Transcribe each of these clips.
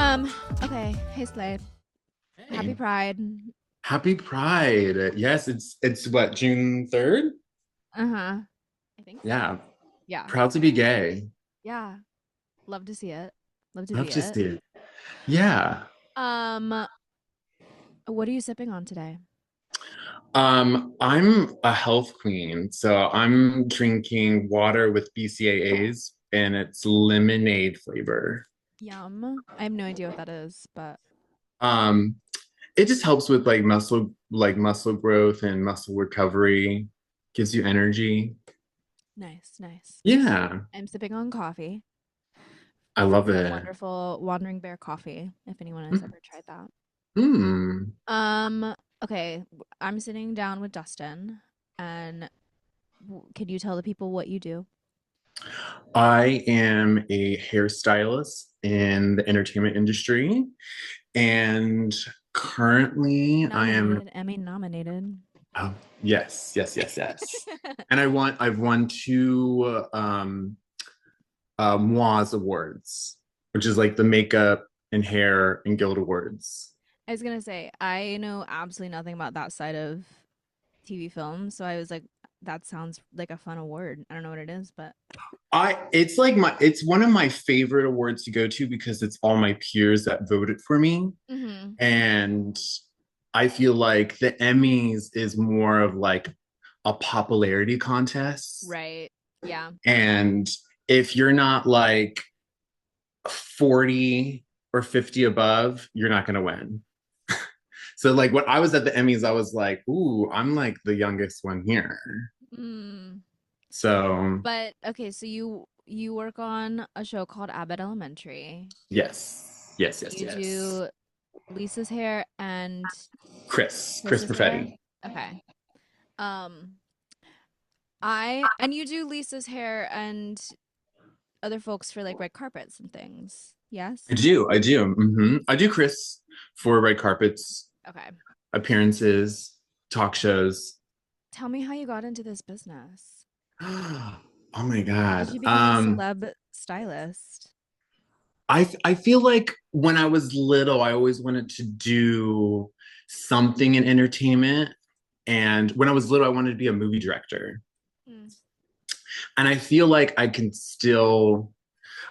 Okay. Hey, Slade. Happy Hey, Pride. happy Pride. Yes, it's what, June 3rd? Uh-huh. I think so. Yeah. Yeah. Proud to be gay. Yeah. Love to see it. Love to Love be to it. see it. Yeah. Um, what are you sipping on today? I'm a health queen, so I'm drinking water with BCAAs and it's lemonade flavor. Yum. I have no idea what that is, but Um, it just helps with like muscle growth and muscle recovery, gives you energy. nice, nice. Yeah, I'm sipping on coffee I from love the it. wonderful Wandering Bear coffee, if anyone has Mm. ever tried that. Mm. Okay, I'm sitting down with Dustin, and can you tell the people what you do? I am a hairstylist in the entertainment industry, and currently I am. Nominated, Emmy nominated. Oh, yes, yes, yes, yes. And I've won two Moaz Awards, which is like the makeup and hair and guild awards. I was gonna say, I know absolutely nothing about that side of TV films, so I was like, that sounds like a fun award. I don't know what it is, but It's one of my favorite awards to go to because it's all my peers that voted for me. hmm. And I feel like the Emmys is more of like a popularity contest. Right. Yeah. And if you're not like 40 or 50 above, you're not going to win. So, like, when I was at the Emmys, I was like, ooh, I'm like the youngest one here. Mm. So, But okay, so you work on a show called Abbott Elementary. yes, yes, yes, You yes. do Lisa's hair and Chris Chris's hair. Perfetti. Okay. Um, I and you do Lisa's hair and other folks for like red carpets and things. Yes? I do. I do Chris for red carpets, Okay. appearances, talk shows. Tell me how you got into this business. Oh my How did God. you become a celeb stylist? I feel like when I was little, I always wanted to do something in entertainment. And when I was little, I wanted to be a movie director. Mm. And I feel like I can still,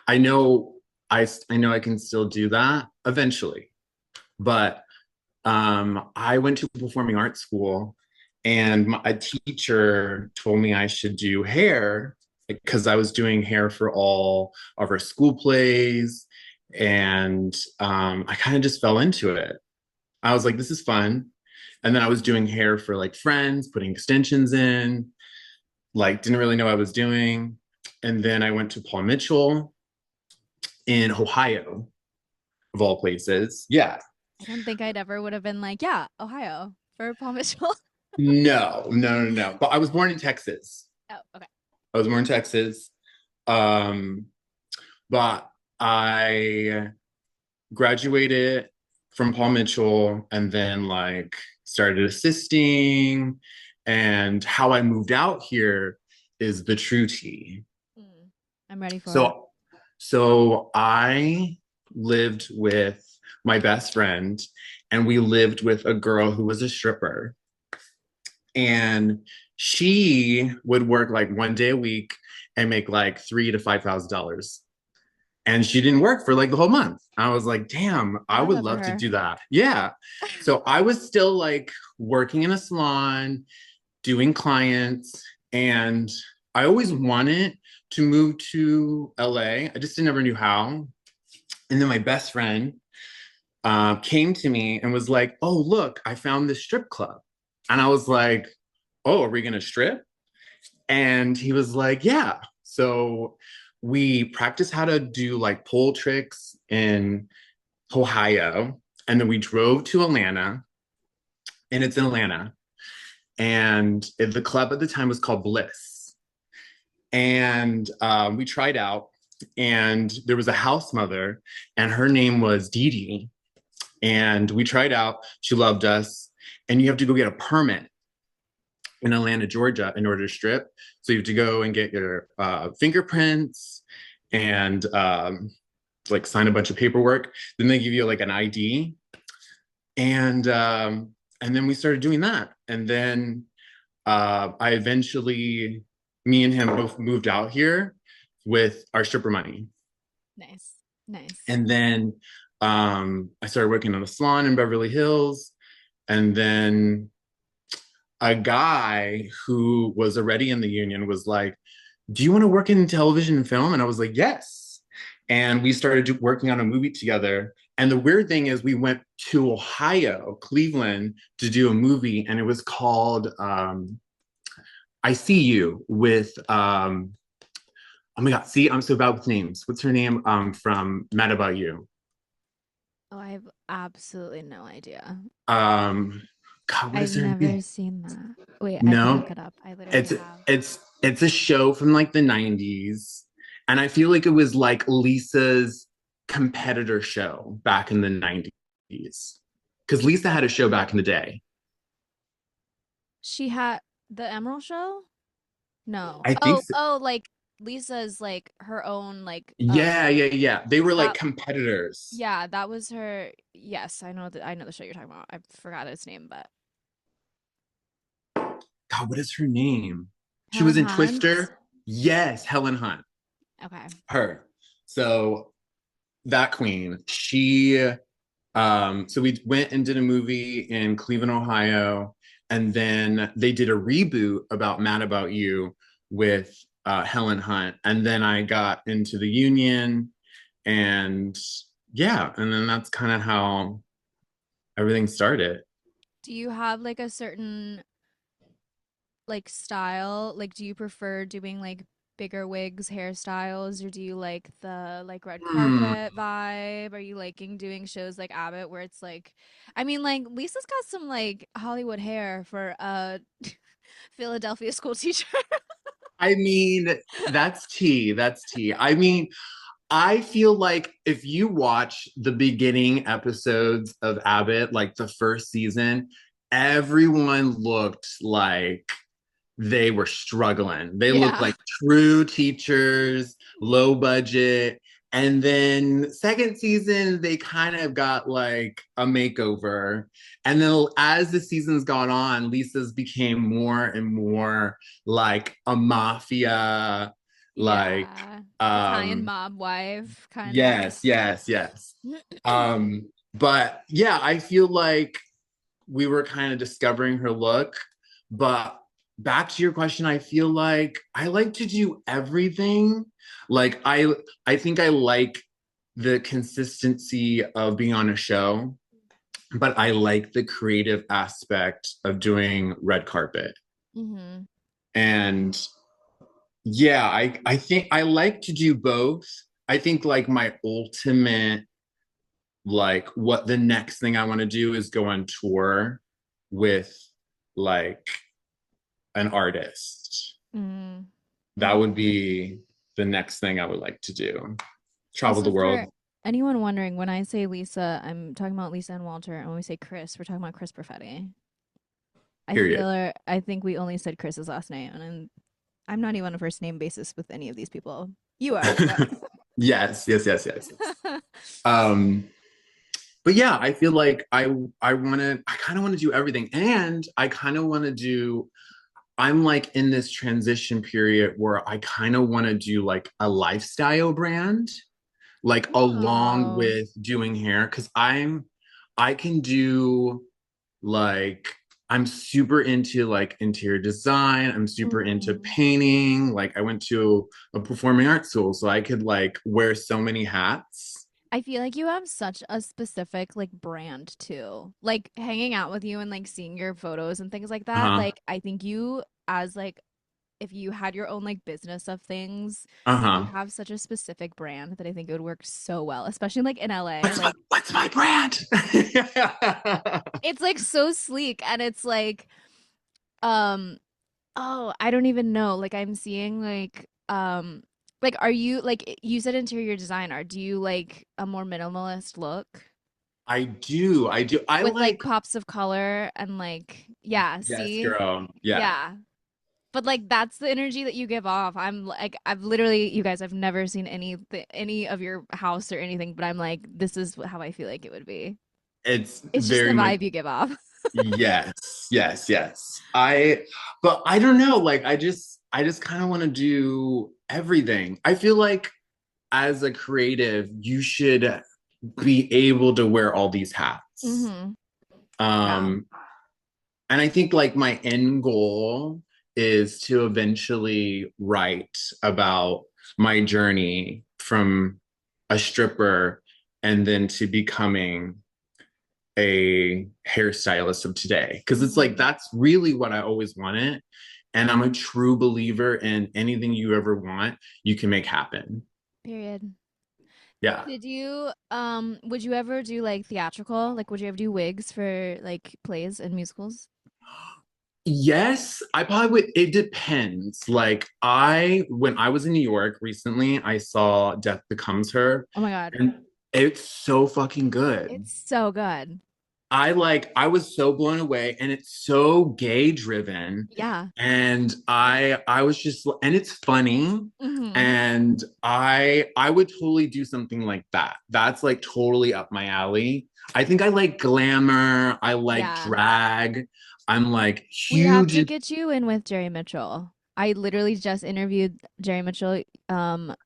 I know I know I can still do that eventually. But I went to performing arts school, and a teacher told me I should do hair because I was doing hair for all of our school plays, and I kind of just fell into it. I was like, this is fun. And then I was doing hair for like friends, putting extensions in, like, didn't really know what I was doing. And then I went to Paul Mitchell in Ohio, of all places. Yeah. I don't think I'd ever would have been like, yeah, Ohio for Paul Mitchell. No, no, no, no. But I was born in Texas. Oh, okay. I was born in Texas. Um, but I graduated from Paul Mitchell and then like started assisting. And how I moved out here is the true tea. Mm. I'm ready for it. So, so I lived with my best friend, and we lived with a girl who was a stripper. And she would work like 1 day a week and make like $3,000 to $5,000. And she didn't work for like the whole month. I was like, damn, I I love would that for love to her. do that. Yeah. So I was still like working in a salon, doing clients, and I always wanted to move to LA. I just never knew how. And then my best friend came to me and was like, oh, look, I found this strip club. And I was like, oh, are we going to strip? And he was like, yeah. So we practiced how to do like pole tricks in Ohio. And then we drove to Atlanta, and it's in Atlanta. And the club at the time was called Bliss. And we tried out, and there was a house mother, and her name was Dee Dee. And we tried out. She loved us. And you have to go get a permit in Atlanta, Georgia, in order to strip. So you have to go and get your fingerprints and to like sign a bunch of paperwork. Then they give you like an ID, and then we started doing that. And then I eventually, me and him both moved out here with our stripper money. Nice. Nice. And then I started working on a salon in Beverly Hills. And then a guy who was already in the union was like, "Do you want to work in television and film?" And I was like, "Yes." And we started working on a movie together. And the weird thing is, we went to Ohio, Cleveland, to do a movie, and it was called I See You with oh my god, see, I'm so bad with names. What's her name? From Mad About You. Oh, I have absolutely no idea. Um, God, what I've is her never name? seen that. Wait, I can No, look it up. I literally it's have. it's a show from like the 90s. And I feel like it was like Lisa's competitor show back in the 90s. Because Lisa had a show back in the day. She had the Emerald Show? No. I think Oh, so. oh, like Lisa's like her own like Yeah, yeah, yeah. They were like that competitors. yeah, that was her. Yes, I know the show you're talking about. I forgot its name, but God, what is her name? She was Helen in Hunt. Twister. Yes, Helen Hunt. Okay. Her. So that queen, she so we went and did a movie in Cleveland, Ohio, and then they did a reboot about Mad About You with Helen Hunt. And then I got into the union, and yeah, and then that's kind of how everything started. Do you have like a certain like style? Like do you prefer doing like bigger wigs, hairstyles, or do you like the like red Hmm. carpet vibe? Are you liking doing shows like Abbott where it's like I mean like Lisa's got some like Hollywood hair for a Philadelphia school teacher. I mean, that's tea. That's tea. I mean, I feel like if you watch the beginning episodes of Abbott, like the first season, everyone looked like they were struggling. They looked Yeah. like true teachers, low budget. And then second season, they kind of got like a makeover. And then as the seasons gone on, Lisa's became more and more like a mafia, like Yeah. Italian um mob wife kind of. yes, yes, yes. But yeah, I feel like we were kind of discovering her look. But back to your question, I feel like I like to do everything. Like I think I like the consistency of being on a show, but I like the creative aspect of doing red carpet. Hmm. And yeah, I think I like to do both. I think like my ultimate like what the next thing I want to do is go on tour with like an artist. Mm. That Mm. would be the next thing I would like to do. Travel the Also, world, for anyone wondering, when I say Lisa, I'm talking about Lisa and Walter, and when we say Chris, we're talking about Chris Perfetti. period. I think we only said Chris's last name, and I'm not even on a first name basis with any of these people. You are, but Yes, yes, yes, yes, yes. Um, but yeah, I feel like I kind of want to do everything. And I kind of want to do, I'm like in this transition period where I kind of want to do like a lifestyle brand, like along oh, with doing hair. Cause I can do like, I'm super into like interior design. I'm super into mm. painting. Like I went to a performing arts school, so I could like wear so many hats. I feel like you have such a specific like brand too. Like hanging out with you and like seeing your photos and things like that. Uh-huh. Like I think you as like if you had your own like business of things, you Uh-huh. have such a specific brand that I think it would work so well, especially like in LA. Like What's my brand? it's like so sleek and it's um oh, I don't even know. Like I'm seeing like are you like you said interior designer, do you like a more minimalist look I do. I do. I with like like pops of color and like yeah, yes, see? girl. Yeah. Yeah. But like that's the energy that you give off. I'm like I've literally you guys I've never seen any of your house or anything, but I'm like this is how I feel like it would be. It's It's just the very much vibe you give off. yes, yes, yes. But I don't know. Like, I just kind of want to do everything. I feel like as a creative, you should be able to wear all these hats. Mm-hmm. Yeah. Um, and I think like my end goal is to eventually write about my journey from a stripper and then to becoming a hairstylist of today. Because it's like Mm-hmm. that's really what I always wanted. And I'm a true believer in anything you ever want, you can make happen. Period. Yeah. Did you would you ever do like theatrical? Like would you ever do wigs for like plays and musicals? Yes, I probably would. It depends. Like when I was in New York recently, I saw Death Becomes Her, Oh my God. and it's so fucking good. It's so good. I was so blown away, and it's so gay driven, Yeah. and I was just, and it's funny, Mm-hmm. and I would totally do something like that. That's like totally up my alley. I think I like glamour. I like Yeah. drag. I'm like We have huge. to get you in with Jerry Mitchell. I literally just interviewed Jerry Mitchell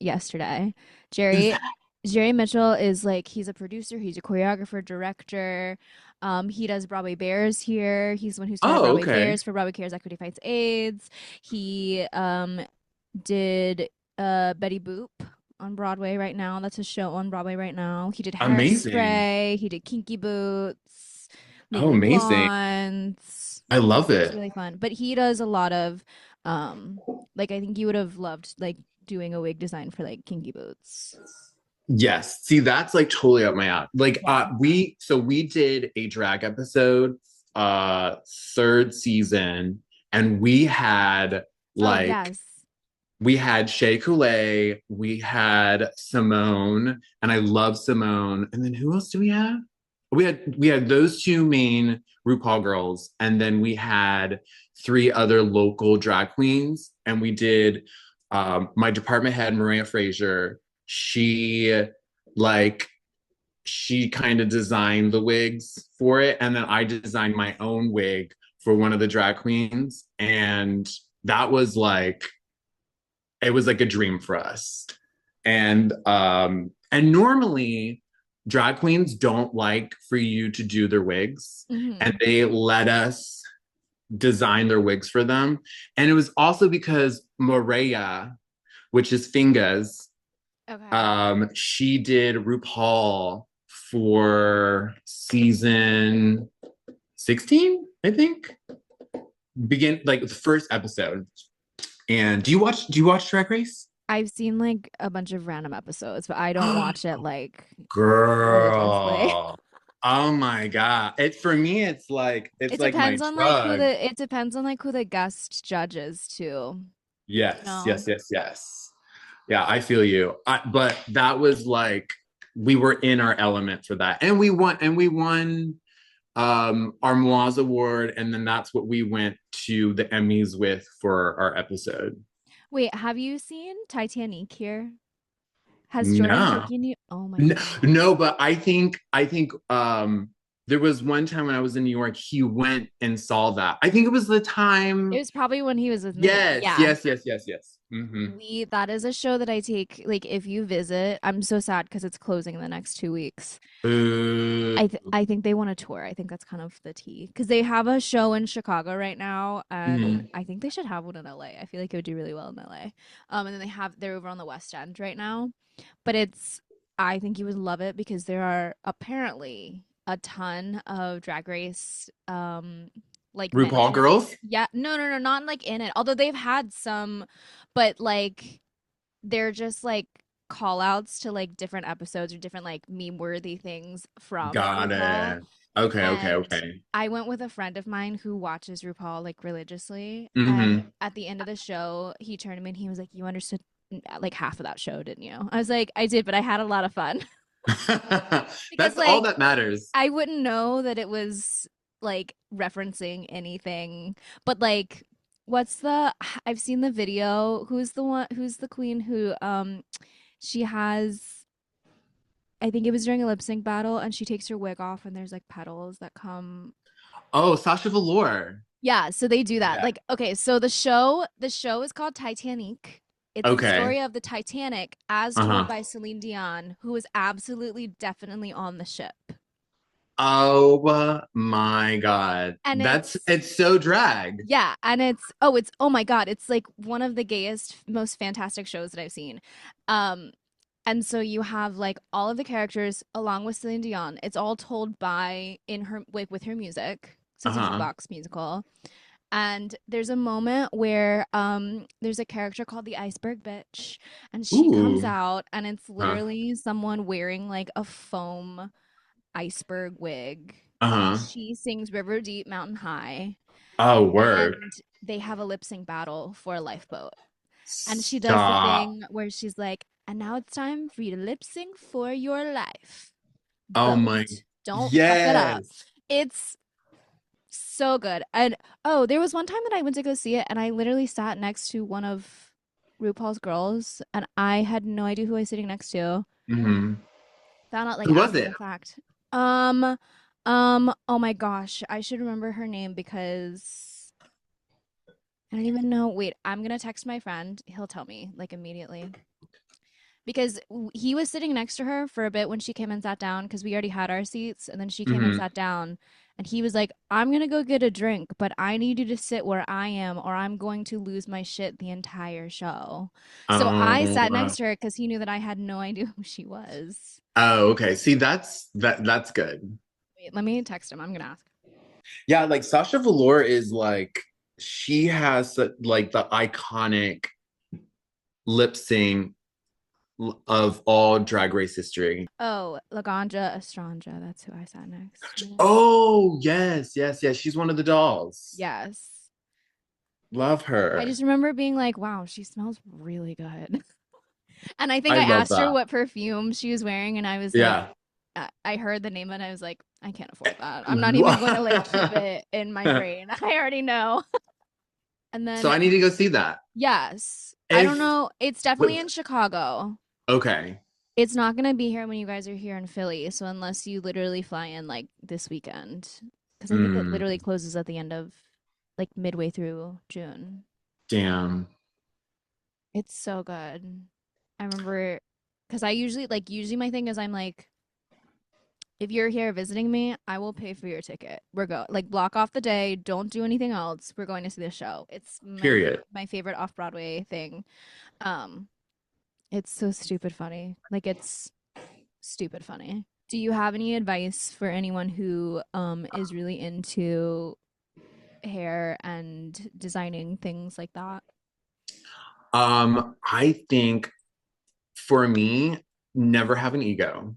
yesterday. Who's Jerry that? Jerry Mitchell is like he's a producer, he's a choreographer, director. He does Broadway Bears here. He's the one who started Oh, Broadway okay. Bears for Broadway Cares Equity Fights AIDS. He did Betty Boop on Broadway right now. That's a show on Broadway right now. He did Amazing. Hairspray, he did Kinky Boots, Oh, Legally amazing. Blondes. I love It's it. really fun. But he does a lot of like I think you would have loved like doing a wig design for like Kinky Boots. Yes. See, that's like totally up my alley. Like Yeah. we did a drag episode third season and Oh like yes. we had Shea Coulee, we had Simone, and I love Simone. And then who else do we have? We had those two main RuPaul girls, and then we had three other local drag queens, and we did my department head Maria Frazier. She like she kind of designed the wigs for it, and then I designed my own wig for one of the drag queens, and that was like it was like a dream for us. And normally drag queens don't like for you to do their wigs and Mm-hmm. they let us design their wigs for them. And it was also because Maria, which is Fingas, Okay. she did RuPaul for season 16, I think. Begin like the first episode. And do you watch Drag Race? I've seen like a bunch of random episodes, but I don't watch it like religiously. Girl. Oh my God. It for me it's It like my depends on like who drug. the it depends on like who the guest judges too. You Yes, know? yes, yes, yes. Yeah, I feel you. But that was like we were in our element for that. And we won our Moaz Award, and then that's what we went to the Emmys with for our episode. Wait, have you seen Titanic here? Has Jordan No. taken you? Oh my No, God. no, but I think there was one time when I was in New York, he went and saw that. I think it was the It time. was probably when he was with me. Yes, Yeah. yes, yes, yes, yes. We that is a show that I take like if you visit, I'm so sad because it's closing in the next 2 weeks. Boo. I think they want to tour. I think that's kind of the tea because they have a show in Chicago right now, and Mhm. I think they should have one in LA. I feel like it would do really well in LA. And then they're over on the West End right now, but it's I think you would love it because there are apparently a ton of Drag Race like RuPaul mentions. girls? Yeah, no, not like in it. Although they've had some, but like they're just like call outs to like different episodes or different like meme worthy things from Got RuPaul. it. Okay, okay, And okay. I went with a friend of mine who watches RuPaul like religiously. And Hmm. at the end of the show, he turned to me and he was like, "You understood like half of that show, didn't you?" I was like, "I did, but I had a lot of fun." Because That's all like that matters. I wouldn't know that it was like referencing anything, but like what's the I've seen the video. Who's the queen who she has I think it was during a lip sync battle and she takes her wig off and there's like petals that come. Oh, Sasha Velour. Yeah, so they do that. Yeah. Like, okay, so the show is called Titanic. It's the Okay. story of the Titanic as told Uh-huh. by Celine Dion, who was absolutely definitely on the ship. Oh my God. And That's it's it's so drag. yeah, and it's oh my God, it's like one of the gayest, most fantastic shows that I've seen. Um and so you have like all of the characters along with Celine Dion. It's all told by in her like with her music. So it's a Uh-huh. jukebox musical. And there's a moment where there's a character called the Iceberg Bitch, and she comes Ooh. out, and it's Uh-huh. literally someone wearing like a foam iceberg wig, and Uh-huh. she sings River Deep Mountain High, Oh, word. and they have a lip sync battle for a lifeboat. And she does the Stop. thing where she's like, and now it's time for you to lip sync for your life. Oh Boat. my. Don't fuck it up. Yes. It's so good. And oh, there was one time that I went to go see it and I literally sat next to one of RuPaul's girls and I had no idea who I was sitting next to. Hmm. Found out like Who was after it? the fact. Oh my gosh, I should remember her name because I don't even know. Wait, I'm gonna text my friend. He'll tell me like immediately. Because he was sitting next to her for a bit when she came and sat down because we already had our seats and then she came and Hmm. sat down and he was like, I'm gonna go get a drink, but I need you to sit where I am or I'm going to lose my shit the entire show. So I sat Oh. next to her because he knew that I had no idea who she was. Oh, okay. See, that's good. Wait, let me text him. I'm gonna ask. Yeah, like Sasha Velour is like she has like the iconic lip sync of all Drag Race history. Oh, Laganja Estranja, that's who I sat next to. Oh, yes, yes, yes. She's one of the dolls. Yes. Love I her. just remember being like, wow, she smells really good. And I think I I love asked her that. what perfume she was wearing, and I was like, Yeah. I heard the name and I was like, I can't afford that. I'm not even going to like keep it in my brain. I already know. And So then, I need to go see that. yes, I don't If know. It's definitely wait, in Chicago. okay. It's not going to be here when you guys are here in Philly. So unless you literally fly in like this weekend, because I think it Mm, literally closes at the end of like midway through June. damn. It's so good. I remember because I usually my thing is I'm like, if you're here visiting me, I will pay for your ticket. We're go like block off the day. Don't do anything else. We're going to see the show. It's Period. my favorite off Broadway thing. Um, it's so stupid funny. Like it's stupid funny. Do you have any advice for anyone who is really into hair and designing things like that? I think for me, never have an ego.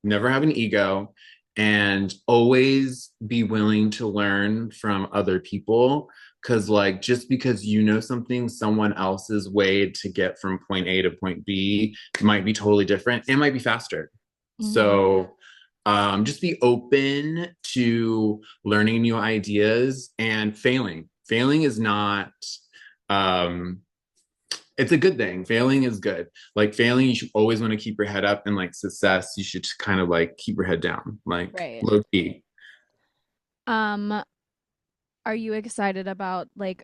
Never have an ego and always be willing to learn from other people. Cause like just because you know something, someone else's way to get from point A to point B might be totally different. It might be faster. Mm-hmm. So just be open to learning new ideas and failing. Failing is not um it's a good thing. Failing is good. Like failing, you should always want to keep your head up, and like success, you should kind of like keep your head down, like Right. low key. Um, are you excited about like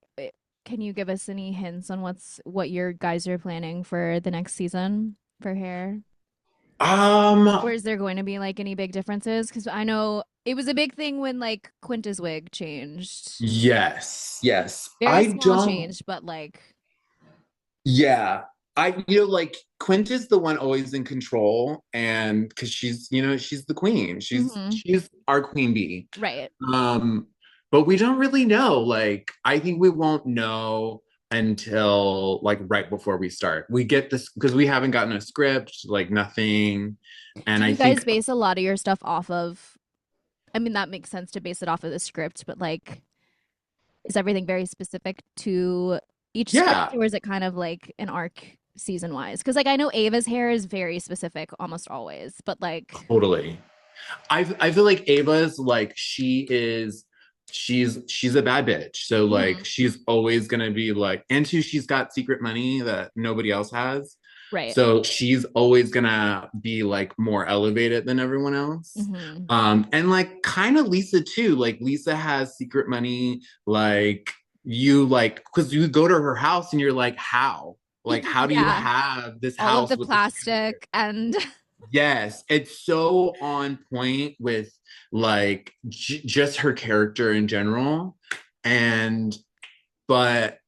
can you give us any hints on what your guys are planning for the next season for hair? Or Um, is there going to be like any big differences? Because I know it was a big thing when like Quinta's wig changed. yes, yes. Very I small don't. change, but like Yeah, like Quint is the one always in control, and because she's the queen. She's hmm she's our queen bee. right. Um, but we don't really know. Like, I think we won't know until like right before we start. We get this because we haven't gotten a script, like nothing. And Do I you think, guys base a lot of your stuff off of I mean that makes sense to base it off of the script, but like is everything very specific to each script yeah, or is it kind of like an arc season wise? Because like I know Ava's hair is very specific almost always, but like totally. I feel like Ava's like she is. she's a bad bitch. So like Hmm. she's always gonna be like, and two, she's got secret money that nobody else has. Right. So she's always gonna be like more elevated than everyone else. Hmm. And like kind of Lisa too. Like Lisa has secret money, like you like because you go to her house and you're like, how? Like, how do you Yeah. have this All of house the with the chandelier? plastic and Yes, it's so on point with like just her character in general. And but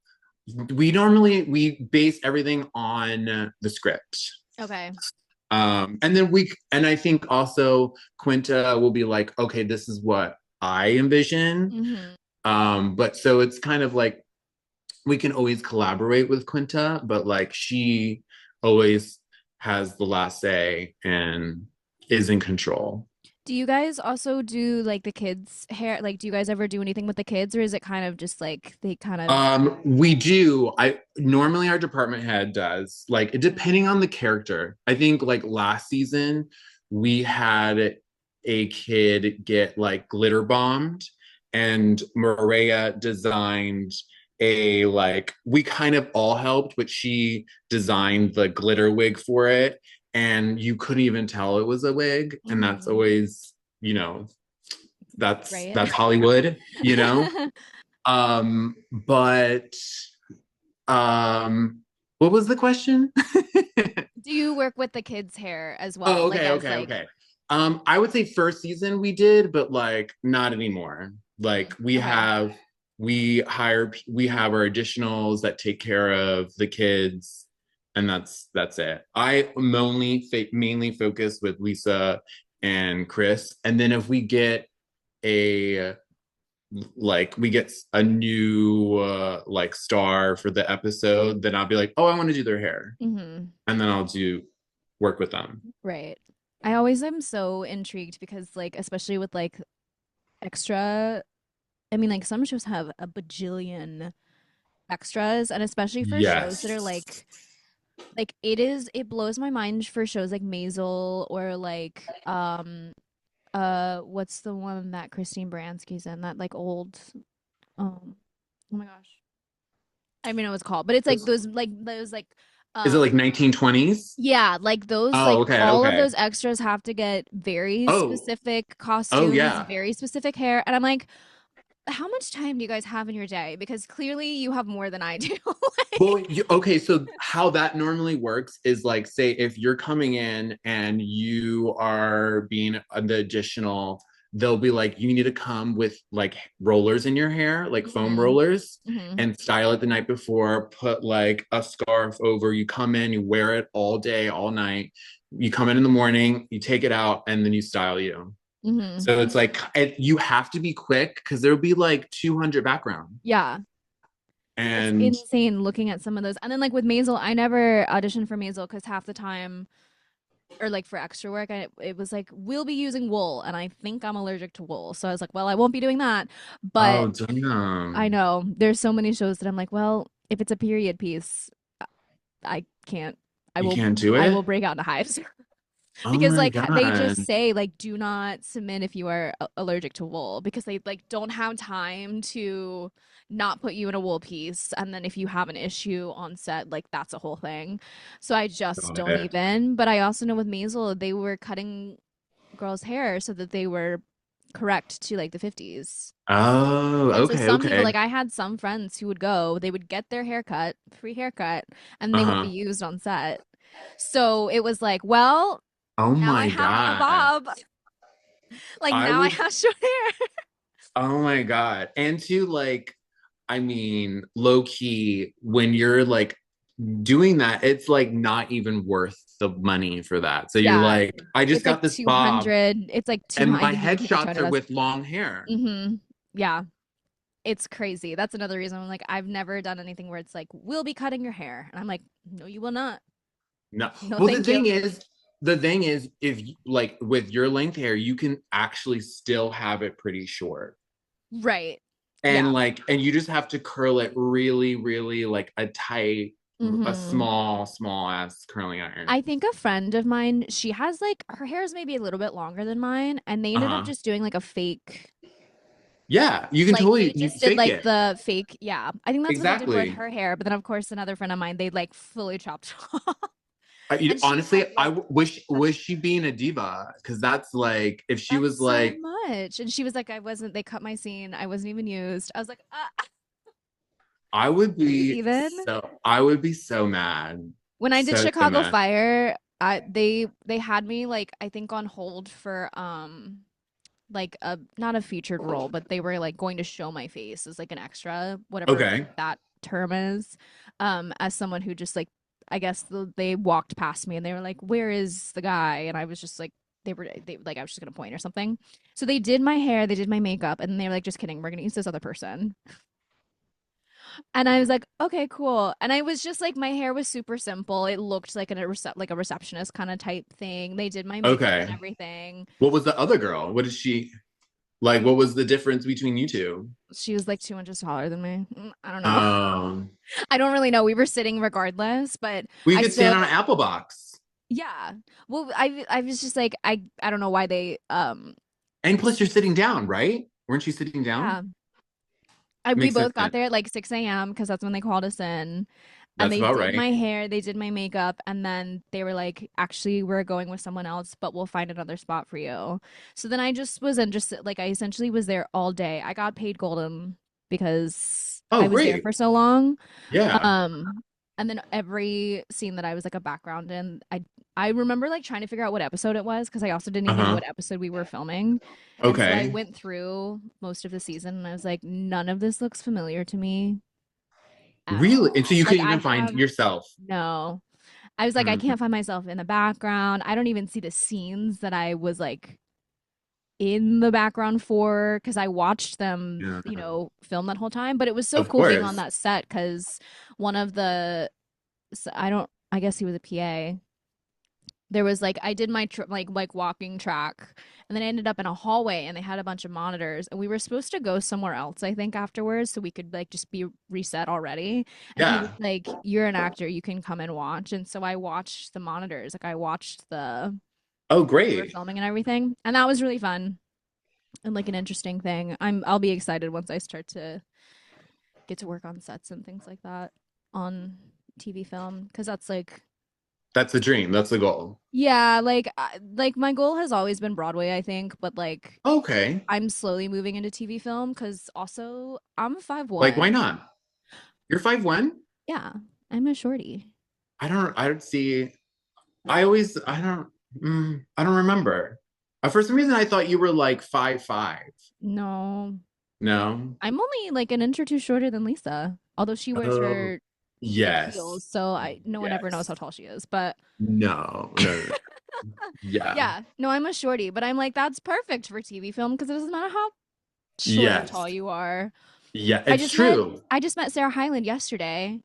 we base everything on the script. okay. And then and I think also Quinta will be like, okay, this is what I envision. Hmm. But so it's kind of like we can always collaborate with Quinta, but like she always has the last say and is in control. Do you guys also do like the kids' hair? Like, do you guys ever do anything with the kids, or is it kind of just like they kind of? We do. I normally our department head does. Like depending on the character. I think like last season we had a kid get like glitter bombed and Maria designed a like we kind of all helped, but she designed the glitter wig for it and you couldn't even tell it was a wig and that's Hmm. always, you know, Right. that's Hollywood, you know? But um, what was the question? Do you work with the kids' hair as well? Oh, Like okay, as okay, like, okay. I would say first season we did, but like not anymore. mm, Like okay. we have our additionals that take care of the kids, and that's it. I mainly focus with Lisa and Chris, and then if we get a like we get a new like star for the episode, then I'll be like, oh, I want to do their hair, Hmm. and then I'll do work with them. Right. I always am so intrigued because like especially with like extra, I mean like some shows have a bajillion extras and especially for shows that are Yes. like it blows my mind for shows like Maisel or like what's the one that Christine Baranski's in that like old oh my gosh. I don't even know what it's called, but it's like those like Is it like um 1920s? yeah, like those Oh, like okay, all of okay. those extras have to get very Oh, specific oh costumes, yeah. very specific hair, and I'm like, how much time do you guys have in your day? Because clearly you have more than I do. Well, Like, okay, so how that normally works is like, say, if you're coming in and you are being the additional, they'll be like, you need to come with like rollers in your hair, like foam mhm, rollers, mhm, and style it the night before, put like a scarf over. You come in, you wear it all day, all night. You come in the morning, you take it out, and then you style you. mhm. So it's like you have to be quick because there'll be like 200 background. Yeah, it's And insane looking at some of those. And then like with Maisel, I never auditioned for Maisel because half the time or like for extra work, it was like we'll be using wool, and I think I'm allergic to wool, so I was like, well, I won't be doing that. But oh I damn. know there's so many shows that I'm like, well, if it's a period piece, I can't. I You will. can't do I will it? break out into hives Oh because my like they just God. say like do not submit if you are allergic to wool because they like don't have time to not put you in a wool piece and then if you have an issue on set like that's a whole thing. So I just Got don't it. even. But I also know with Maisel they were cutting girls' hair so that they were correct to like the 50s. Oh, And so okay, some people, okay. like I had some friends who would go, they would get their haircut, free haircut, and they wouldn't be Uh-huh. used on set. So it was like, well, Oh now I my have a God. bob. Like I now I would, have short hair. oh my God. And to like, I mean, low key, when you're like doing that, it's like not even worth the money for that. So you're Yeah. like, I just It's like got this bob 200. It's like two. and I my think you can pay headshots are $200. with long hair. Mm-hmm. Yeah. It's crazy. That's another reason I'm like, I've never done anything where it's like, we'll be cutting your hair. And I'm like, no, you will not. No. No, Well, thank you. the thing is, if like with your length hair, you can actually still have it pretty short. Right. And Yeah. like, and you just have to curl it really, really like a tight, a Mm-hmm. small ass curling iron. I think a friend of mine, she has like her hair is maybe a little bit longer than mine, and they ended up Uh-huh. just doing like a fake. Yeah, you can Like totally they you just did fake like it. the fake, yeah. I think that's what they did with Exactly. her hair. But then of course another friend of mine, they like fully chopped off. And she Honestly, had I like wish such was she being a diva? Because that's like if she that's was so like, much. And she was like, I wasn't, they cut my scene. I wasn't even used. I was like, are you even? I would be so mad, When I did so Chicago mad. Fire, they had me like I think on hold for like a not a featured role, but they were like going to show my face as like an extra, whatever Okay, that term is, as someone who just like I guess they walked past me and they were like, "Where is the guy?" And I was just like, they like I was just gonna point or something. So they did my hair, they did my makeup, and they were like, "Just kidding, we're gonna use this other person." And I was like, "Okay, cool." And I was just like, my hair was super simple. It looked like like a receptionist kind of type thing. They did my makeup and okay. everything. What was the other girl? What did she like? What was the difference between you two? She was like 2 inches taller than me. I don't know. Um, I don't really know. We were sitting regardless, but well, you I could stand still, on an apple box, yeah. Well, I was just like, I don't know why they, and plus you're sitting down, right? Weren't you sitting down? yeah. We Makes both got sense. there at like 6 a.m. because that's when they called us in. And That's they about did right. my hair, they did my makeup, and then they were like, actually, we're going with someone else, but we'll find another spot for you. So then I just was interested, like, I essentially was there all day. I got paid golden because Oh, I was there great. for so long. Yeah. Um, and then every scene that I was like a background in, I remember like trying to figure out what episode it was because I also didn't even know Uh-huh. what episode we were filming. And so I Okay. went through most of the season and I was like, none of this looks familiar to me at Really? And so all. you Like couldn't I even find have yourself. no. I was like, I Mm, can't find myself in the background. I don't even see the scenes that I was like in the background for because I watched them, yeah. film that whole time. But it was so Of cool being on course. that set because one of the I don't I guess he was a PA. There was like I did my like walking track and then I ended up in a hallway and they had a bunch of monitors and we were supposed to go somewhere else I think afterwards so we could like just be reset already and he was Yeah. like you're an actor you can come and watch and so I watched the monitors like I watched the Oh, what they were great. filming and everything and that was really fun and like an interesting thing. I'll be excited once I start to get to work on sets and things like that on TV film because that's like That's the dream. That's the goal. yeah, like my goal has always been Broadway, I think, but like Okay. I'm slowly moving into TV film because also I'm five Like, why one. not? You're 5'1"? Yeah, I'm a shorty. I don't see. I don't remember. For some reason, I thought you were like 5'5". No, No. I'm only like an inch or two shorter than Lisa. Although she wears Oh, her like heels, yes. so I no one ever knows how Yes. tall she is. But No, no, no. Yeah. yeah, no, I'm a shorty. But I'm like that's perfect for TV film because it doesn't matter how short or Yes. tall you are. Yeah, I it's just met true. I just met Sarah Hyland yesterday.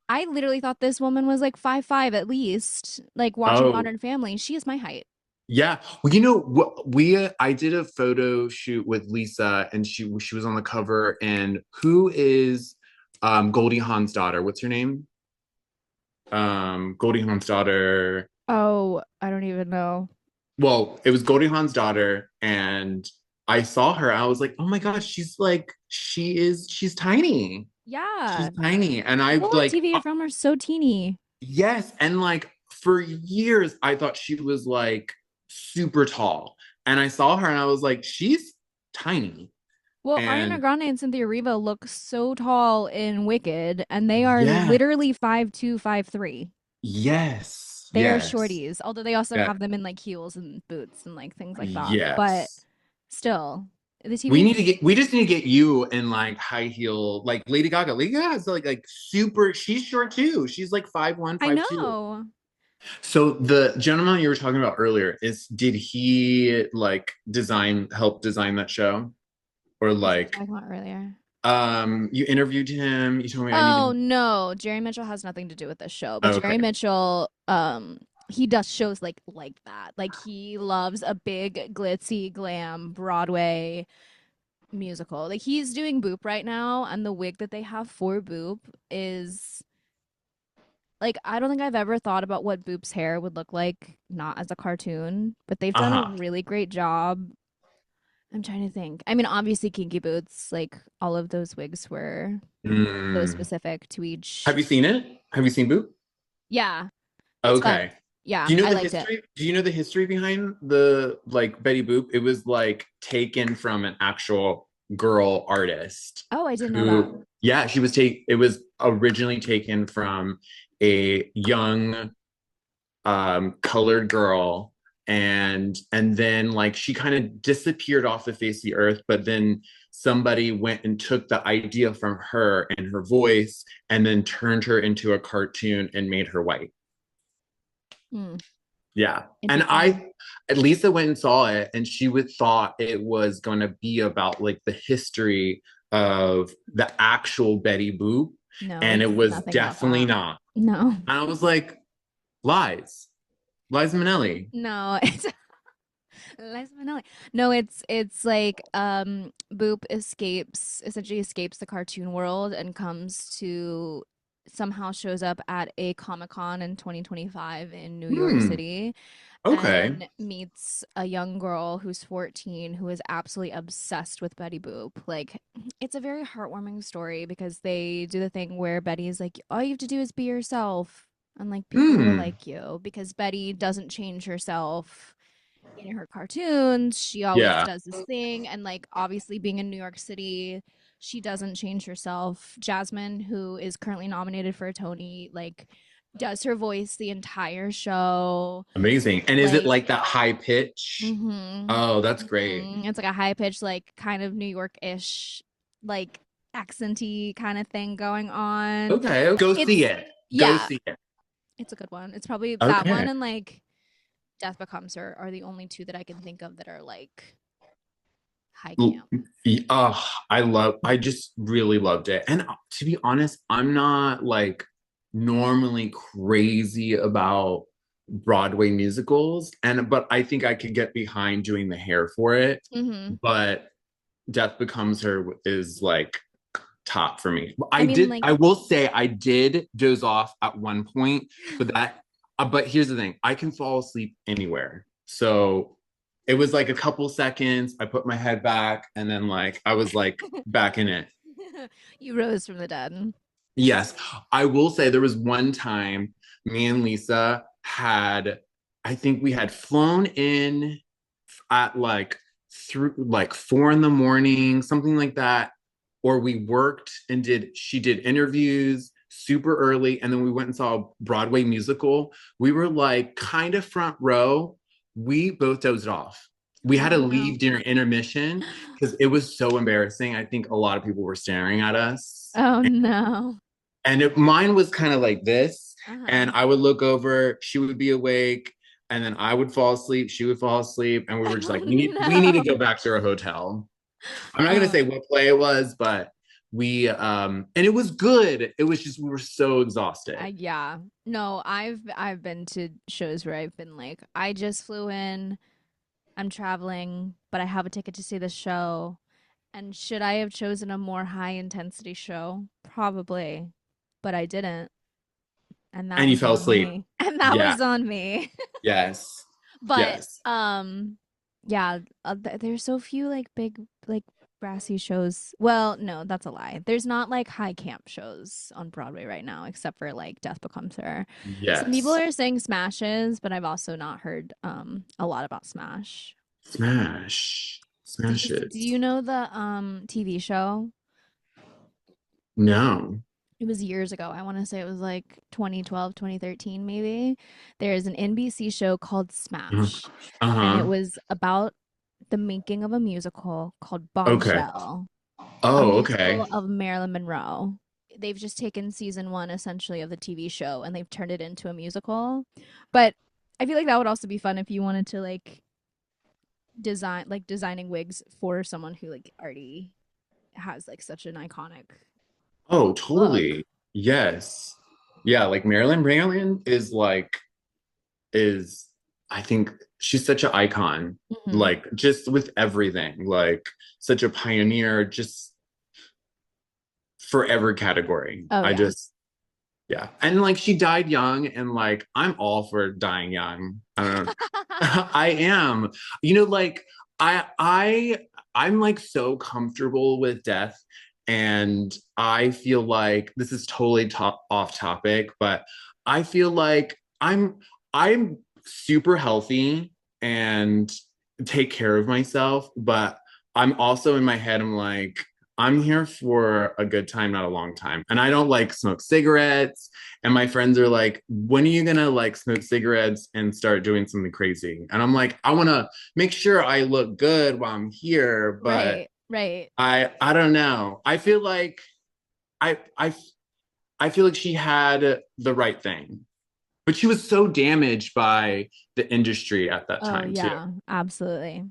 I literally thought this woman was like 5'5" at least, like watching Oh, Modern Family. She is my height. yeah. Well, you know what I did a photo shoot with Lisa and she was on the cover and who is Goldie Hawn's daughter? What's her name? Goldie Hawn's daughter. Oh, I don't even know. Well, it was Goldie Hawn's daughter and I saw her. I was like, "Oh my gosh, she's tiny. She's Yeah. tiny." And I People on like TV from are so teeny. yes, and like for years I thought she was like super tall. And I saw her and I was like, "She's tiny." Well, Ariana And Grande and Cynthia Erivo look so tall in Wicked, and they are yeah, literally 5'2", 5'3". yes, They are yes, shorties, although they also yeah, have them in like heels and boots and like things like that. But yes. still, the TV. We just need to get you in like high heel, like Lady Gaga. Lady Gaga is like super, she's short too. She's like 5'1", I 5'2". know. So the gentleman you were talking about earlier did he like help design that show? Or Who was I like, talking about earlier? you interviewed him, you told me I Oh needed, no, Jerry Mitchell has nothing to do with this show. But Jerry okay. Mitchell, he does shows like that. Like he loves a big glitzy glam Broadway musical. Like he's doing Boop right now, and the wig that they have for Boop is like I don't think I've ever thought about what Boop's hair would look like not as a cartoon, but they've done a Uh-huh. really great job I'm trying to think. I mean, obviously Kinky Boots, like all of those wigs were so Mm. specific to each. Have you seen it? Have you seen Boop? Yeah, it's fun. Okay. Yeah, Do you know I the liked it. history? Do you know the history behind the like Betty Boop? It was like taken from an actual girl artist Oh, I didn't know that. who, yeah, she was take. It was originally taken from a young colored girl, and then like she kind of disappeared off the face of the earth, but then somebody went and took the idea from her and her voice and then turned her into a cartoon and made her white. Hmm, Yeah. And interesting. Lisa went and saw it, and she would thought it was going to be about like the history of the actual Betty Boop. No, And it's it was nothing about definitely that. not. No, And I was like, lies, Liza Minnelli. no, it's Liza Minnelli. No, it's like Boop escapes essentially escapes the cartoon world and comes to somehow shows up at a Comic-Con in 2025 in New York Hmm. City Okay. and meets a young girl who's 14 who is absolutely obsessed with Betty Boop. Like it's a very heartwarming story because they do the thing where Betty's like all you have to do is be yourself and like people will Hmm. like you because Betty doesn't change herself in her cartoons. She always Yeah. does this thing. And like obviously being in New York City, she doesn't change herself. Jasmine, who is currently nominated for a Tony, like does her voice the entire show. Amazing. And is it Like, like that high pitch? mm-hmm, Oh, that's great. mm-hmm. It's like a high pitched, like kind of New York-ish, like accenty kind of thing going on. Okay. Go see It's it. Go yeah, see it. it's a good one. It's probably that one Okay. and like Death Becomes Her are the only two that I can think of that are like high camp. Oh, I just really loved it. And to be honest, I'm not like normally crazy about Broadway musicals. But I think I could get behind doing the hair for it. Mm-hmm. But Death Becomes Her is like top for me. I mean, I like, will say I did doze off at one point, but here's the thing, I can fall asleep anywhere. So it was like a couple seconds, I put my head back, and then like I was like back in it. you rose from the dead. Yes, I will say there was one time me and Lisa had, I think we had flown in at like through like 4 in the morning, something like that. Or we worked and she did interviews super early. And then we went and saw a Broadway musical. We were like kind of front row. We both dozed off. We had Oh to no. leave during intermission because it was so embarrassing. I think a lot of people were staring at us. Oh no. Mine was kind of like this. And Uh-huh. I would look over, she would be awake, and then I would fall asleep, she would fall asleep, and we were just Oh like, we need to no. go back to our hotel. I'm not gonna Oh say what play it was, but and it was good. It was just we were so exhausted. yeah. No, I've been to shows where I've been like, I just flew in, I'm traveling, but I have a ticket to see the show. And should I have chosen a more high intensity show? Probably. But I didn't. And that And you was fell on asleep. me. And that Yeah. was on me. Yes. But Yes. yeah, there's so few like big like brassy shows. Well, no, that's a lie. There's not like high camp shows on Broadway right now except for like Death Becomes Her. Some people Yes. are saying Smashes, but I've also not heard a lot about Smash. Smash. Smash Do it. you know the TV show? No. It was years ago. I want to say it was like 2012, 2013, maybe. There's an NBC show called Smash, and it Uh-huh. was about the making of a musical called Okay. Bombshell, a Oh, okay. musical of Marilyn Monroe. They've just taken season one essentially of the TV show and they've turned it into a musical. But I feel like that would also be fun if you wanted to like designing wigs for someone who like already has like such an iconic Oh, look. totally. Yes. Yeah, like Marilyn Branlin is I think she's such an icon, Hmm. like just with everything, like such a pioneer, just for every category. Oh I yeah. just yeah. And like she died young, and like I'm all for dying young. I don't know. I am. You know, like I I'm like so comfortable with death, and I feel like this is totally off topic, but I feel like I'm super healthy and take care of myself, but I'm also in my head, I'm like, I'm here for a good time, not a long time. And I don't like smoke cigarettes. And my friends are like, when are you gonna like smoke cigarettes and start doing something crazy? And I'm like, I wanna make sure I look good while I'm here, but Right, right. I don't know. I feel like I I I feel like she had the right thing. But she was so damaged by the industry at that Oh time too. yeah, absolutely.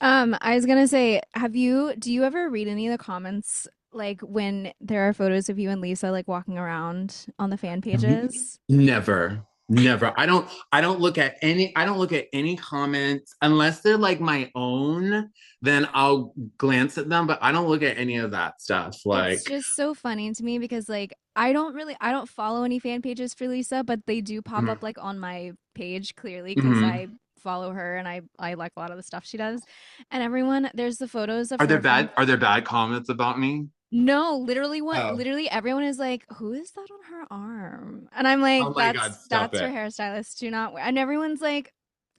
I was gonna say, do you ever read any of the comments like when there are photos of you and Lisa like walking around on the fan pages? Never. Never. I don't look at any comments unless they're like my own, then I'll glance at them, but I don't look at any of that stuff. It's Like, just so funny to me because like I don't follow any fan pages for Lisa, but they do pop up mhm, like on my page clearly because I mhm. follow her and I like a lot of the stuff she does. And everyone, there's the photos of her from Are there bad comments about me? no, Oh. literally everyone is like, "Who is that on her arm?" And I'm Oh like, my God, stop That's her it. hairstylist. Do not wear." And everyone's like,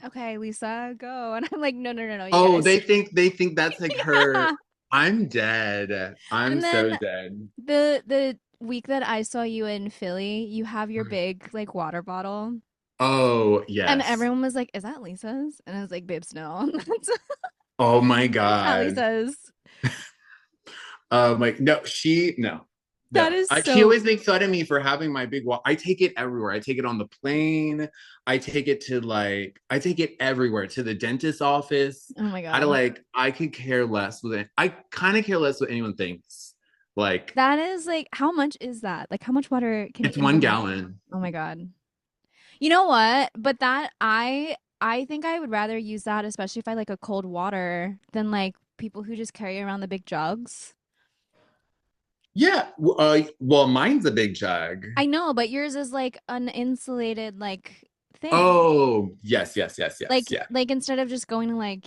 "Okay, Lisa, go." And I'm like, "No, no, no, no, you Oh, guys." they think that's like her. Yeah. I'm dead. I'm And so then dead. the week that I saw you in Philly, you have your big like water bottle. Oh, And yes. everyone was like, "Is that Lisa's?" And I was like, "Babes, no. Oh my That's not God. Lisa's." Like no, That no. is She so always makes fun of me for having my big wall. I take it everywhere. I take it on the plane. I take it everywhere to the dentist's office. oh my God. I could care less with it. I kind of care less what anyone thinks. Like That is like, how much is that? Like, how much water can you it's one inhale? gallon. Oh my God. You know what? But I think I would rather use that, especially if I like a cold water, than like people who just carry around the big jugs. Yeah. Well, mine's a big jug. I know, but yours is like an insulated like thing. Oh, yes, yes, yes, yes, yeah. Like instead of just going to like,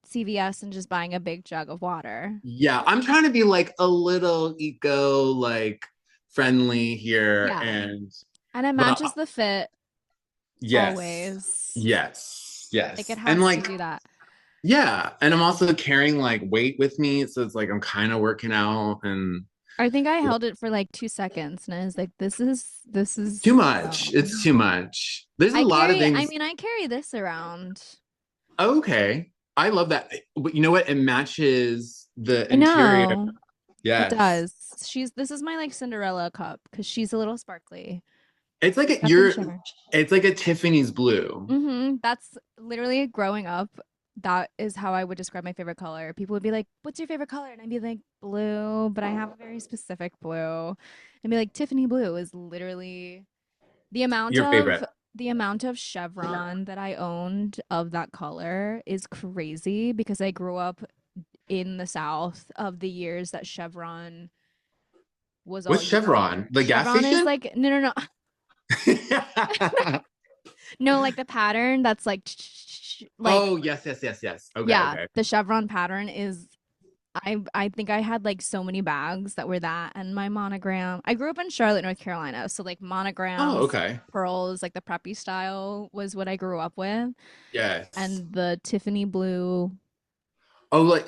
CVS and just buying a big jug of water. Yeah, I'm trying to be like a little eco like friendly here Yeah. and And it but matches the fit yes. always. Yes. Like it Yes. And has to like do that. yeah, and I'm also carrying like weight with me, so it's like I'm kind of working out and I think I held it for like 2 seconds and I was like, this too is much. no. It's too much. There's a lot of I things. mean, I carry this around. Okay. I love that. But you know what? It matches the I interior. know. It Yes. does. This is my like Cinderella cup because she's a little sparkly. It's like Nothing shimmer. it's like a Tiffany's blue. That's literally growing up. That is how I would describe my favorite color. People would be like, "What's your favorite color?" And I'd be like, "Blue," but I have a very specific blue. And be like, "Tiffany blue is literally the amount Your of favorite. chevron that I owned of that color is crazy because I grew up in the South of the years that chevron was all What's you Chevron? wore. The gas Chevron is station? like no, no, no, no, like the pattern that's like Oh, yes, yes, yes, yes. Okay, yeah, okay. the chevron pattern is I think I had like so many bags that were that and my monogram. I grew up in Charlotte, North Carolina, so like Oh, monograms, okay. pearls, like the preppy style was what I grew up with, Yes. and the Tiffany blue. Oh, like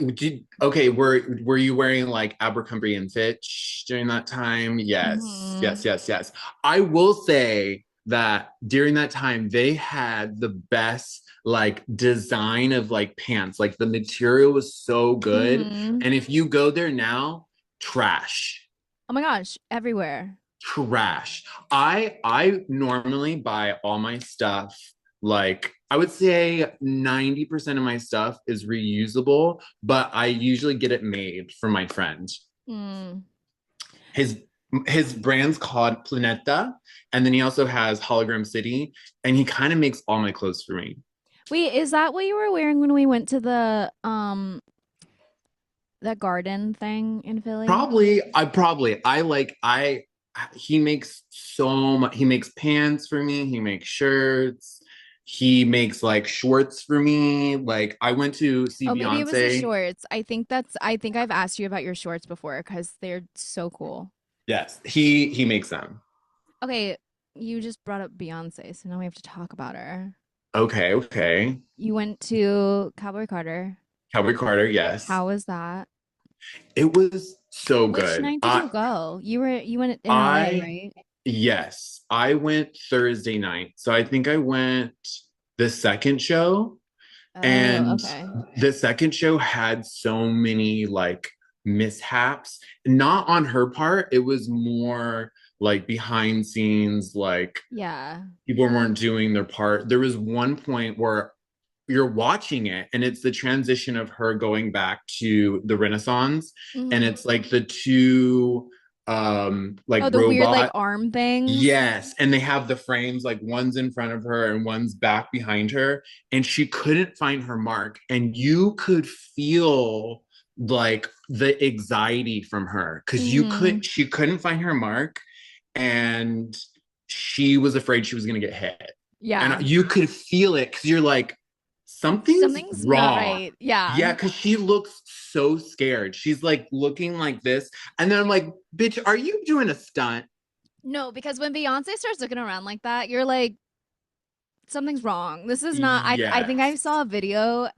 okay, were you wearing like Abercrombie and Fitch during that time? Yes, yes, Hmm. yes, yes. I will say that during that time they had the best like design of like pants. Like the material was so good. Hmm. And if you go there now, trash. Oh my gosh, everywhere. Trash. I normally buy all my stuff like I would say 90% of my stuff is reusable, but I usually get it made for my friend. Mm. His his brand's called Planeta, and then he also has Hologram City, and he kind of makes all my clothes for me. Wait, is that what you were wearing when we went to the garden thing in Philly? I like I he makes so much he makes pants for me, he makes shirts, He makes like shorts for me. Like I went to see Oh, maybe it was the Beyonce. shorts. I think I've asked you about your shorts before because they're so cool. Yes, he makes them. Okay, you just brought up Beyonce, so now we have to talk about her. Okay, okay. You went to Cowboy Carter. Cowboy Carter, yes. How was that? It was so Which good. night did you go? You went in LA, I right? yes, I went Thursday night. So I think I went the second show, Oh, and okay. the second show had so many like mishaps. Not on her part, it was more like behind scenes, like Yeah. people weren't doing their part. There was one point where you're watching it and it's the transition of her going back to the Renaissance, and Hmm. it's like the two like Oh, the weird like robot. arm things. Yes, and they have the frames, like one's in front of her and one's back behind her, and she couldn't find her mark, and you could feel like the anxiety from her because Hmm. she couldn't find her mark, and she was afraid she was going to get hit, and Yeah. you could feel it because you're like, something's Something's not wrong. right. Yeah. Yeah, because she looks so scared. She's like looking like this, and then I'm like, bitch, are you doing a stunt? No, because when Beyonce starts looking around like that, you're like, something's wrong. This is not I think I Yes. saw a video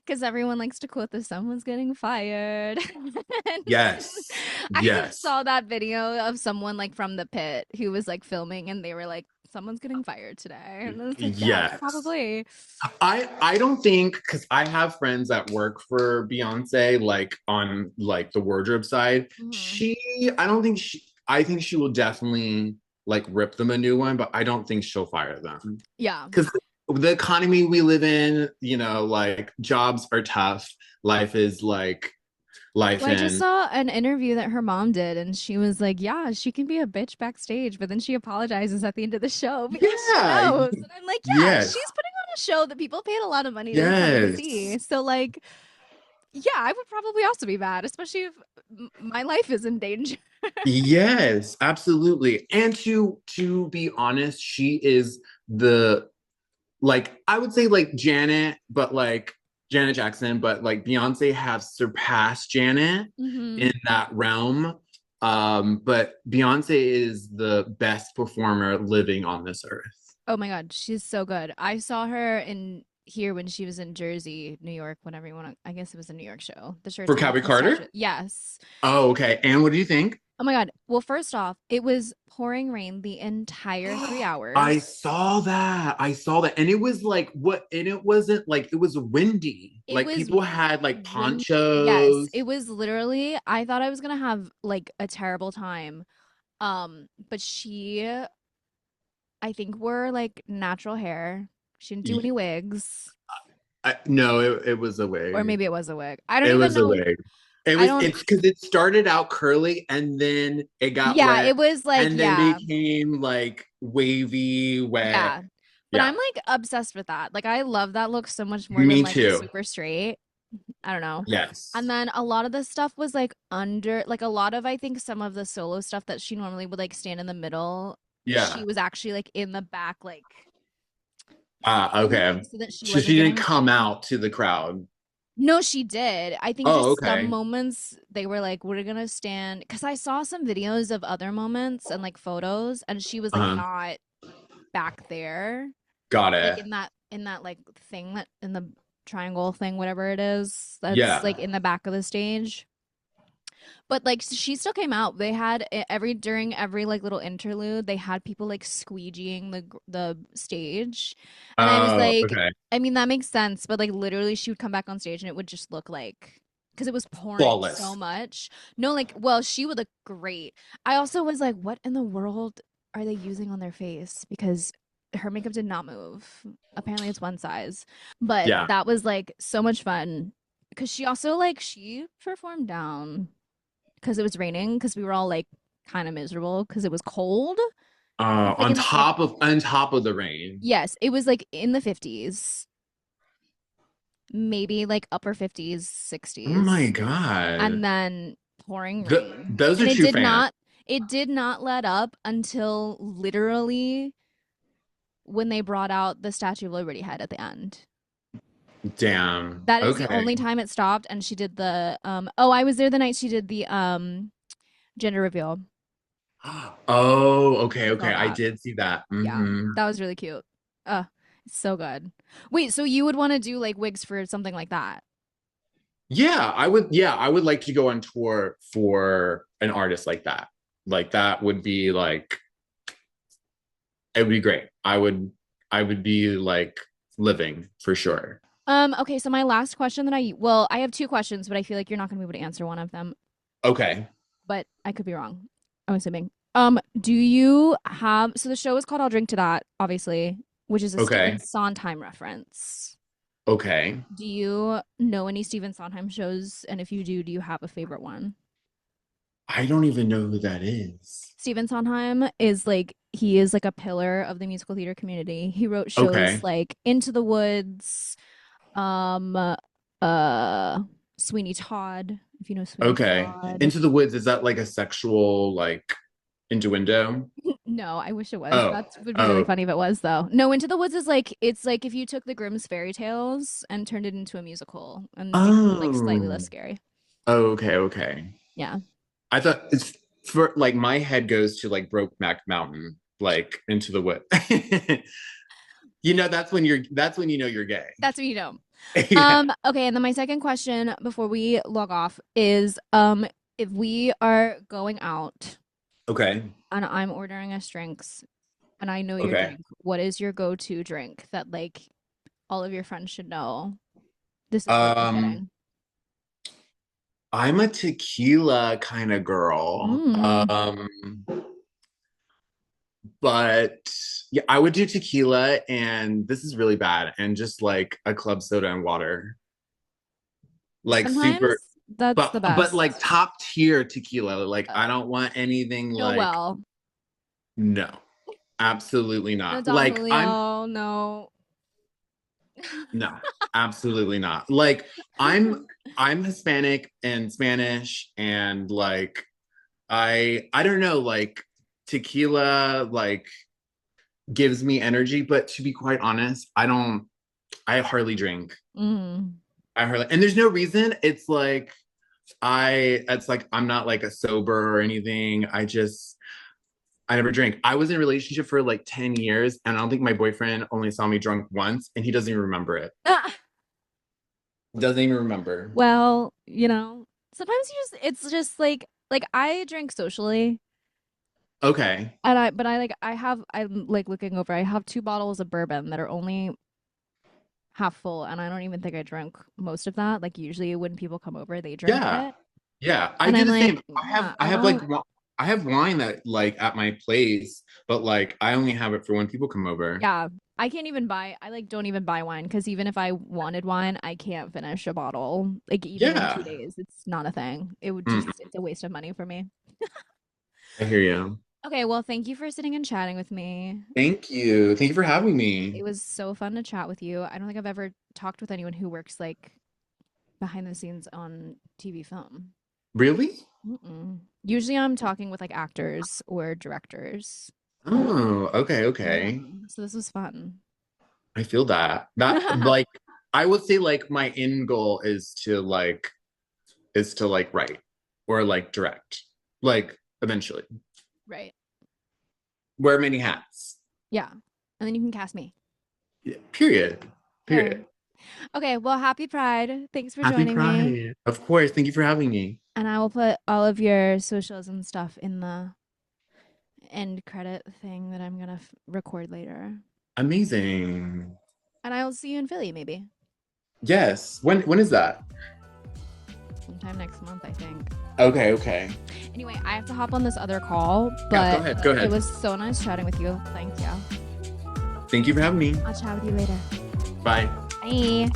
because everyone likes to quote this someone's getting fired. And Yes. I Yes. saw that video of someone like from the pit who was like filming and they were like, someone's getting fired today. And I was like, yeah, Yes. probably. I don't think, because I have friends that work for Beyonce, like on like the wardrobe side. Hmm. She I don't think she I think she will definitely like rip them a new one, but I don't think she'll fire them. Yeah. Because the economy we live in, like jobs are tough. Life is like life Well, I just in. saw an interview that her mom did, and she was like, "Yeah, she can be a bitch backstage, but then she apologizes at the end of the show because she Yeah. knows." And I'm like, "Yeah, Yes. she's putting on a show that people paid a lot of money to come and Yes. see." So, like, yeah, I would probably also be mad, especially if my life is in danger. Yes, absolutely. And to be honest, she is the like I would say like Janet, but like Janet Jackson, but like Beyonce has surpassed Janet Hmm. in that realm. But Beyonce is the best performer living on this earth. Oh my God, she's so good. I saw her in here when she was in Jersey, New York, whenever you want to. I guess it was a New York show. The For shirts were Cabby the statue. Carter? Yes. Oh, okay. And what do you think? Oh my God. Well, first off, it was pouring rain the entire three I hours. saw that. I saw that. And it was like what and it wasn't like it was windy. It Like was people had like windy. Yes, ponchos. it was literally, I thought I was gonna have like a terrible time. But I think wore like natural hair. She didn't do any wigs. No, it was a Or wig. maybe it was a wig. I don't It even was a know. wig. I don't It's because it started out curly and then it got Yeah, it wet was like, and then yeah, became like wavy, wet. yeah. But I'm Yeah. like obsessed with that. Like I love that look so much more than Me like the too. super straight. I don't know. And Yes. then a lot of the stuff was like under, like a lot of, I think some of the solo stuff that she normally would like stand in the middle, she Yeah. was actually like in the back, like Okay. filming so that she So wasn't she didn't getting. come out to the crowd. No, she did. I think Oh, just some okay. moments they were like, we're gonna stand. Because I saw some videos of other moments and like photos, and she was like Uh-huh. not back there, Got like it. in that like thing that in the triangle thing, whatever it is, that's Yeah. like in the back of the stage. But like she still came out. They had every during every like little interlude, they had people like squeegeeing the stage. And I was Oh, like, okay. I mean that makes sense, but like literally she would come back on stage and it would just look like, because it was pouring so Flawless. much. No, like, well, she would look great. I also was like, what in the world are they using on their face? Because her makeup did not move. Apparently it's one size. But Yeah. that was like so much fun. Because she also like she performed down because it was raining, because we were all like kind of miserable because it was cold. It was like in the On top of the rain. yes, it was like in the 50s, maybe like upper 50s, Oh my 60s, God. and then pouring rain. Those are And it true did fans. not let up until literally when they brought out the Statue of Liberty head at the end. Damn. That is the Okay. only time it stopped, and she did the oh, I was there the night she did the gender reveal. Oh, okay, I saw okay. I that. did see that. Yeah, Hmm. that was really cute. It's so good. Wait, so you would want to do like wigs for something like that? Yeah, I would. Yeah, I would like to go on tour for an artist like that. Like that would be like it would be great. I would be like living for sure. Okay, so my last question that well, I have two questions, but I feel like you're not gonna be able to answer one of them, Okay. but I could be wrong. I'm assuming. Do you have so the show is called I'll Drink to That, obviously, which is a Stephen Okay. Sondheim reference. Okay. Do you know any Stephen Sondheim shows? And if you do, do you have a favorite one? I don't even know who that is. Stephen Sondheim is like he is like a pillar of the musical theater community. He wrote shows Okay. like Into the Woods, um, Sweeney Todd, if you know Sweeney Okay. Todd. Into the Woods, is that like a sexual like innuendo? No, I wish it was. Oh. That would be really Oh. funny if it was though. No, Into the Woods is like it's like if you took the Grimm's fairy tales and turned it into a musical and made it like slightly less Oh. scary. Oh, okay, okay. Yeah. I thought it's for like my head goes to like Brokeback Mountain, like into the wood. You know, that's when you know you're gay. That's what you know. Yeah. Okay, and then my second question before we log off is if we are going out Okay. and I'm ordering us drinks and I know your Okay. drink, what is your go-to drink that like all of your friends should know? This is what you're Um, getting. I'm a tequila kind of girl. Mm. But yeah, I would do tequila and this is really bad and just like a club soda and water. Like Sometimes super that's the but like best. top tier tequila. Like I Uh, don't want anything like Noel. no. Absolutely No not. Don Like I'm Julio, no. no, absolutely not. Like I'm Hispanic and Spanish and like I don't know, like tequila like gives me energy, but to be quite honest, I hardly drink. Mm. I hardly and there's no reason. It's like I'm not like a sober or anything. I never drink. I was in a relationship for like 10 years, and I don't think my boyfriend only saw me drunk once, and he doesn't even remember it. Ah, Doesn't even remember. well, sometimes it's just like I drink socially. Okay. And I'm like looking over, I have two bottles of bourbon that are only half full, and I don't even think I drank most of that. Like usually when people come over, they drink Yeah. it. Yeah. I And do I'm the same. like, yeah, I I have like don't I have wine that like at my place, but like I only have it for when people come over. yeah. I like don't even buy wine because even if I wanted wine, I can't finish a bottle. Like even in Yeah. 2 days, it's not a thing. It would Mm, just it's a waste of money for me. I hear you. Okay, well, thank you for sitting and chatting with me. Thank you. Thank you for having It me. was so fun to chat with you. I don't think I've ever talked with anyone who works like behind the scenes on TV film. Really? Mm-mm. Usually I'm talking with like actors or directors. Oh, okay, Yeah. okay. So this was fun. I feel that. That like I would say like my end goal is to like write or like direct. Like eventually. Right. Wear many hats. Yeah. And then you can cast me. Yeah, period. Okay. Period. Okay. Well, happy Pride. Thanks for Happy joining me. Pride. Of course. Thank you for having me. And I will put all of your socials and stuff in the end credit thing that I'm going to record later. Amazing. And I will see you in Philly maybe Yes. When is that? sometime next month, I think. Okay, okay. Anyway, I have to hop on this other call, Yeah, go but ahead. Go it ahead. was so nice chatting with you. Thank you. Thank you for having me. I'll chat with you later. Bye. Bye.